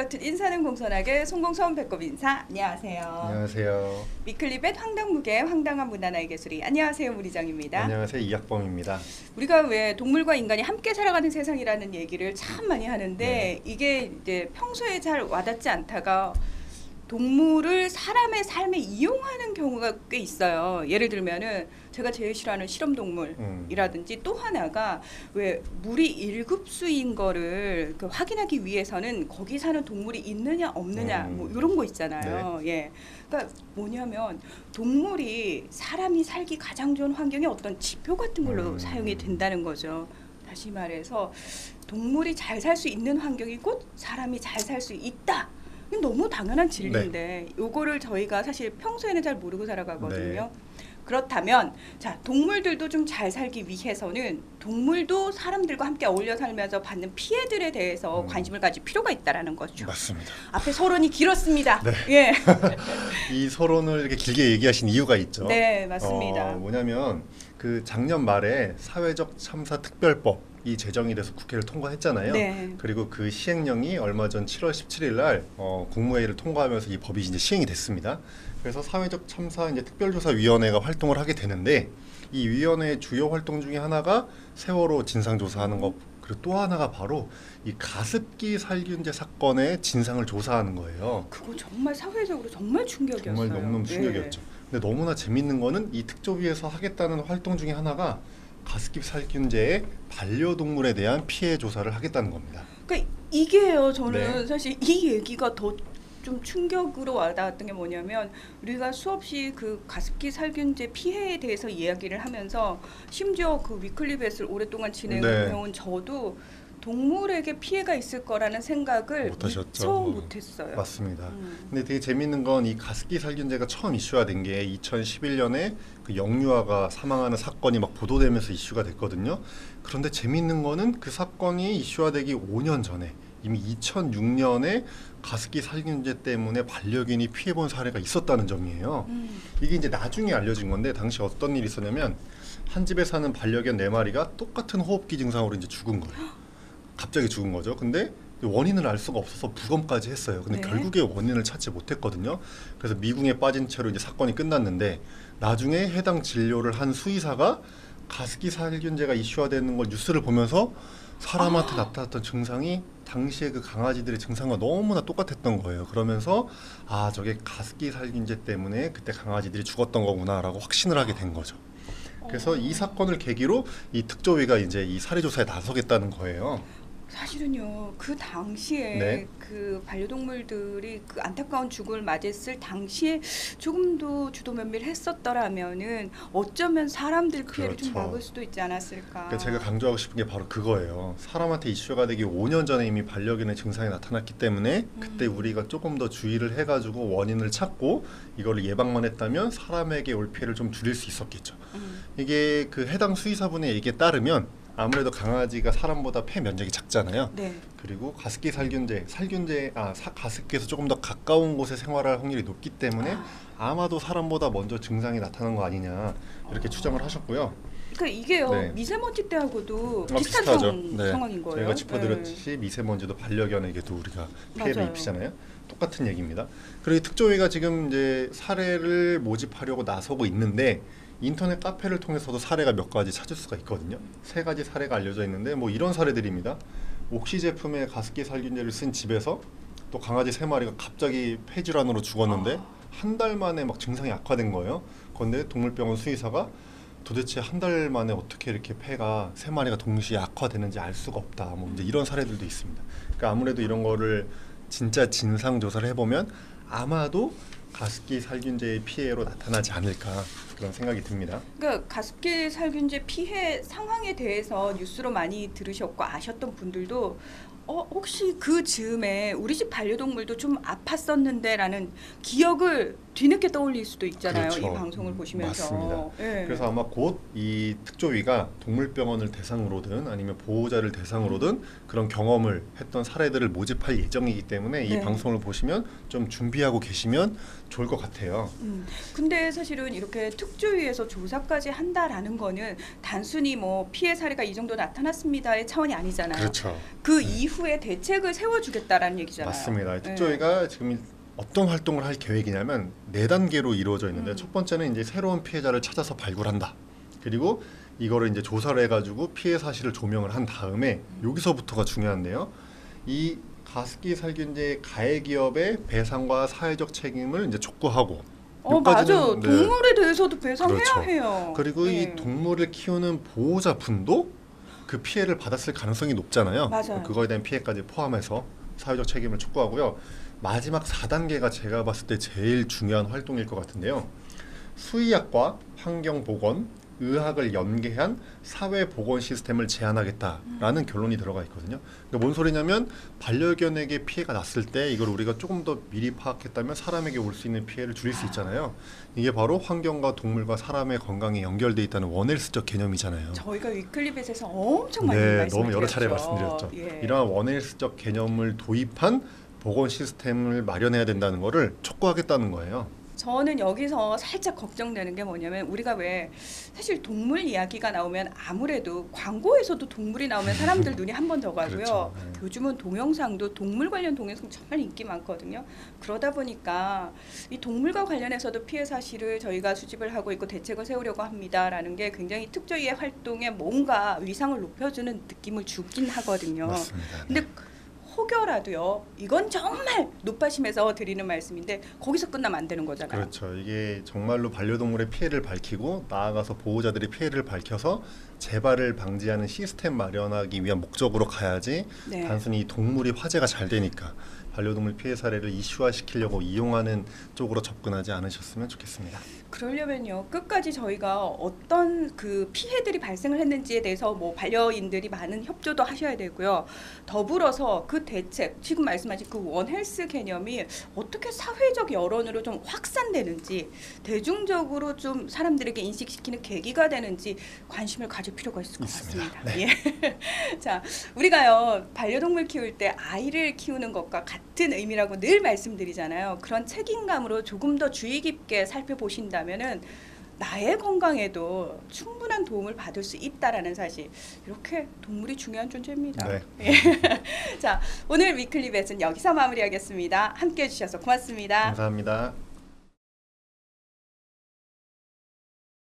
같은 인사는 공손하게 송공손 배꼽 인사. 안녕하세요. 안녕하세요. 위클리벳 황당무계 황당한 문화나의 개소리. 안녕하세요, 무리정입니다. 안녕하세요. 이학범입니다. 우리가 왜 동물과 인간이 함께 살아가는 세상이라는 얘기를 참 많이 하는데 네. 이게 이제 평소에 잘 와닿지 않다가 동물을 사람의 삶에 이용하는 경우가 꽤 있어요. 예를 들면은 제가 제일 싫어하는 실험동물이라든지 또 하나가 왜 물이 1급수인 거를 확인하기 위해서는 거기 사는 동물이 있느냐 없느냐 뭐 이런 거 있잖아요. 네. 예. 그러니까 뭐냐면 동물이 사람이 살기 가장 좋은 환경의 어떤 지표 같은 걸로 사용이 된다는 거죠. 다시 말해서 동물이 잘 살 수 있는 환경이 곧 사람이 잘 살 수 있다. 너무 당연한 진리인데 요거를 저희가 사실 평소에는 잘 모르고 살아가거든요. 그렇다면 자, 동물들도 좀 잘 살기 위해서는 동물도 사람들과 함께 어울려 살면서 받는 피해들에 대해서 관심을 가질 필요가 있다라는 거죠. 맞습니다. 앞에 서론이 길었습니다. 네. 예. 이 서론을 이렇게 길게 얘기하신 이유가 있죠. 네, 맞습니다. 뭐냐면 그 작년 말에 사회적 참사 특별법 이 제정이 돼서 국회를 통과했잖아요. 네. 그리고 그 시행령이 얼마 전 7월 17일 날 국무회의를 통과하면서 이 법이 이제 시행이 됐습니다. 그래서 사회적 참사 이제 특별조사위원회가 활동을 하게 되는데 이 위원회의 주요 활동 중에 하나가 세월호 진상조사하는 것, 그리고 또 하나가 바로 이 가습기 살균제 사건의 진상을 조사하는 거예요. 그거 정말 사회적으로 정말 충격이었어요. 정말 너무너무 충격이었죠. 근데 너무나 재밌는 거는 이 특조위에서 하겠다는 활동 중에 하나가 가습기 살균제의 반려동물에 대한 피해 조사를 하겠다는 겁니다. 그러니까 이게요. 저는 네. 사실 이 얘기가 더 좀 충격으로 와닿았던 게 뭐냐면 우리가 수없이 그 가습기 살균제 피해에 대해서 이야기를 하면서 심지어 그 위클리벳을 오랫동안 진행해온 저도 동물에게 피해가 있을 거라는 생각을 못하셨죠. 미처 못했어요. 맞습니다. 근데 되게 재밌는 건 이 가습기 살균제가 처음 이슈화 된 게 2011년에 그 영유아가 사망하는 사건이 막 보도되면서 이슈가 됐거든요. 그런데 재밌는 거는 그 사건이 이슈화되기 5년 전에 이미 2006년에 가습기 살균제 때문에 반려견이 피해본 사례가 있었다는 점이에요. 이게 이제 나중에 알려진 건데 당시 어떤 일이 있었냐면 한 집에 사는 반려견 4마리가 똑같은 호흡기 증상으로 이제 죽은 거예요. 갑자기 죽은 거죠. 근데 원인을 알 수가 없어서 부검까지 했어요. 근데 결국에 원인을 찾지 못했거든요. 그래서 미궁에 빠진 채로 이제 사건이 끝났는데 나중에 해당 진료를 한 수의사가 가습기 살균제가 이슈화되는 걸 뉴스를 보면서 사람한테 나타났던 증상이 당시에 그 강아지들의 증상과 너무나 똑같았던 거예요. 그러면서 아, 저게 가습기 살균제 때문에 그때 강아지들이 죽었던 거구나라고 확신을 하게 된 거죠. 그래서 이 사건을 계기로 이 특조위가 이제 이 사례 조사에 나서겠다는 거예요. 사실은요, 그 당시에 그 반려동물들이 그 안타까운 죽음을 맞이했을 당시에 조금 더 주도 면밀했었더라면은 어쩌면 사람들 피해를 좀 막을 수도 있지 않았을까. 그러니까 제가 강조하고 싶은 게 바로 그거예요. 사람한테 이슈가 되기 5년 전에 이미 반려견의 증상이 나타났기 때문에 그때 우리가 조금 더 주의를 해가지고 원인을 찾고 이걸 예방만 했다면 사람에게 올 피해를 좀 줄일 수 있었겠죠. 이게 그 해당 수의사분의 얘기에 따르면 아무래도 강아지가 사람보다 폐 면적이 작잖아요. 그리고 가습기 가습기에서 조금 더 가까운 곳에 생활할 확률이 높기 때문에 아마도 사람보다 먼저 증상이 나타난 거 아니냐 이렇게 추정을 하셨고요. 그러니까 이게요, 미세먼지 때하고도 비슷한 상황인 거예요. 저희가 짚어드렸듯이 미세먼지도 반려견에게도 우리가 피해를 입히잖아요. 똑같은 얘기입니다. 그리고 특조위가 지금 이제 사례를 모집하려고 나서고 있는데 인터넷 카페를 통해서도 사례가 몇 가지 찾을 수가 있거든요. 3가지 사례가 알려져 있는데 뭐 이런 사례들입니다. 옥시 제품의 가습기 살균제를 쓴 집에서 또 강아지 3마리가 갑자기 폐질환으로 죽었는데 한 달 만에 막 증상이 악화된 거예요. 그런데 동물병원 수의사가 도대체 한 달 만에 어떻게 이렇게 폐가 3마리가 동시에 악화되는지 알 수가 없다. 뭐 이제 이런 사례들도 있습니다. 그러니까 아무래도 이런 거를 진짜 진상 조사를 해보면 아마도 가습기 살균제의 피해로 나타나지 않을까 그런 생각이 듭니다. 그러니까 가습기 살균제 피해 상황에 대해서 뉴스로 많이 들으셨고 아셨던 분들도 혹시 그 즈음에 우리 집 반려동물도 좀 아팠었는데 라는 기억을 뒤늦게 떠올릴 수도 있잖아요. 그렇죠. 이 방송을 보시면서. 맞습니다. 예. 그래서 아마 곧 이 특조위가 동물병원을 대상으로든 아니면 보호자를 대상으로든 그런 경험을 했던 사례들을 모집할 예정이기 때문에 이 네. 방송을 보시면 좀 준비하고 계시면 좋을 것 같아요. 근데 사실은 이렇게 특조위에서 조사까지 한다라는 거는 단순히 뭐 피해 사례가 이 정도 나타났습니다의 차원이 아니잖아요. 그렇죠. 그 이후에 대책을 세워주겠다라는 얘기잖아요. 맞습니다. 예. 특조위가 지금 어떤 활동을 할 계획이냐면 4단계로 이루어져 있는데 첫 번째는 이제 새로운 피해자를 찾아서 발굴한다. 그리고 이거를 이제 조사를 해가지고 피해 사실을 조명을 한 다음에 여기서부터가 중요한데요. 이 가습기 살균제 가해 기업의 배상과 사회적 책임을 이제 촉구하고 맞아. 여기까지는, 네. 동물에 대해서도 배상해야 그렇죠. 해요. 그리고 예. 이 동물을 키우는 보호자분도 그 피해를 받았을 가능성이 높잖아요. 맞아요. 그거에 대한 피해까지 포함해서 사회적 책임을 촉구하고요. 마지막 4단계가 제가 봤을 때 제일 중요한 활동일 것 같은데요. 수의학과 환경보건, 의학을 연계한 사회보건 시스템을 제안하겠다라는 결론이 들어가 있거든요. 그러니까 뭔 소리냐면 반려견에게 피해가 났을 때 이걸 우리가 조금 더 미리 파악했다면 사람에게 올 수 있는 피해를 줄일 수 있잖아요. 이게 바로 환경과 동물과 사람의 건강에 연결돼 있다는 원헬스적 개념이잖아요. 저희가 위클리벳에서 엄청 많이 네, 말씀드렸죠. 너무 여러 차례 말씀드렸죠. 예. 이러한 원헬스적 개념을 도입한 보건 시스템을 마련해야 된다는 거를 촉구하겠다는 거예요. 저는 여기서 살짝 걱정되는 게 뭐냐면 우리가 왜 사실 동물 이야기가 나오면 아무래도 광고에서도 동물이 나오면 사람들 눈이 한 번 더 가고요. 그렇죠. 네. 요즘은 동영상도 동물 관련 동영상 정말 인기 많거든요. 그러다 보니까 이 동물과 관련해서도 피해 사실을 저희가 수집을 하고 있고 대책을 세우려고 합니다라는 게 굉장히 특조위의 활동에 뭔가 위상을 높여주는 느낌을 주긴 하거든요. 맞습니다. 근데 혹여라도요. 이건 정말 높아심에서 드리는 말씀인데 거기서 끝나면 안 되는 거잖아요. 그렇죠. 이게 정말로 반려동물의 피해를 밝히고 나아가서 보호자들의 피해를 밝혀서 재발을 방지하는 시스템 마련하기 위한 목적으로 가야지 네. 단순히 동물이 화제가 잘 되니까 반려동물 피해 사례를 이슈화시키려고 이용하는 쪽으로 접근하지 않으셨으면 좋겠습니다. 그러려면요 끝까지 저희가 어떤 그 피해들이 발생을 했는지에 대해서 뭐 반려인들이 많은 협조도 하셔야 되고요. 더불어서 그 대책 지금 말씀하신 그 원헬스 개념이 어떻게 사회적 여론으로 좀 확산되는지 대중적으로 좀 사람들에게 인식시키는 계기가 되는지 관심을 가질 필요가 있을 것 있습니다. 같습니다. 예. 자 우리가요 반려동물 키울 때 아이를 키우는 것과 같은 의미라고 늘 말씀드리잖아요. 그런 책임감으로 조금 더 주의 깊게 살펴보신다면은 나의 건강에도 충분한 도움을 받을 수 있다라는 사실. 이렇게 동물이 중요한 존재입니다. 네. 예. 자 오늘 위클리벳은 여기서 마무리하겠습니다. 함께해 주셔서 고맙습니다. 감사합니다.